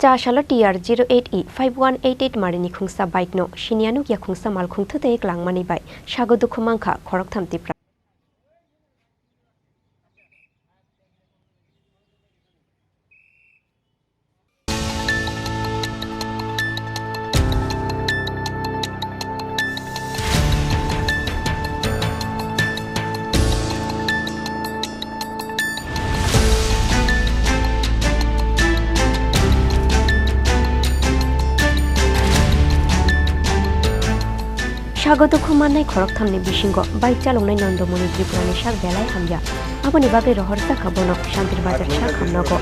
Cha shala TR08E5188 marini khungsa bike no shinianu kya khungsa mal khungthu te eklang mani bai shago dukhumangkha khorok tham tipra Shago dukhumanai khorok thamni bisingo bike chalongnai Nandamoni Tripurani shak belai hamya aboni bagai rohorsa khabono Shantir Bazar shak hamnago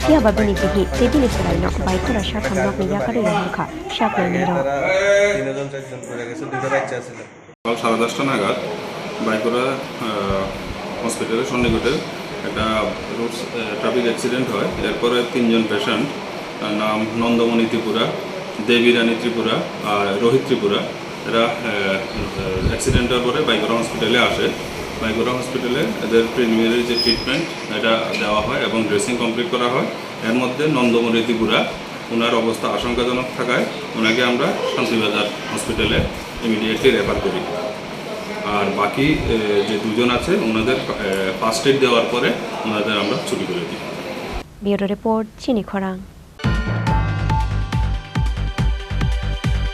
kia babini bihi tebini selaino bike kora shak hamnak ni yakare yamkha shak nainiro তিনজন চারজন পড়ে গেছে দুটো বাচ্চা ছিল সকাল 10:30টা নাগাদ বাইকরা হসপিটালে সন্নিকটে একটা রোড ট্রাফিক অ্যাক্সিডেন্ট হয় এরপরে তিনজন পেশেন্ট নাম নন্দমণি ত্রিপুরা দেবী রানী ত্রিপুরা আর রোহিত ত্রিপুরা এরা অ্যাক্সিডেন্টের পরে বাইকরা হসপিটালে আসে বাইকরা হসপিটালে এদের প্রিলিমিনারি যে ট্রিটমেন্ট এটা দেওয়া হয় এবং ড্রেসিং কমপ্লিট করা হয় এর মধ্যে নন্দমণি ত্রিপুরা ওনার অবস্থা আশঙ্কাজনক থাকায় ওনাকে আমরা শান্তিবাজার হসপিটালে ইমিডিয়েটলি রেফার করি আর বাকি যে দুজন আছে ওনাদের ফার্স্ট এড দেওয়ার পরে ওনাদের আমরা ছুটি করে দিই। ব্যুরো রিপোর্ট চিনি খরাং।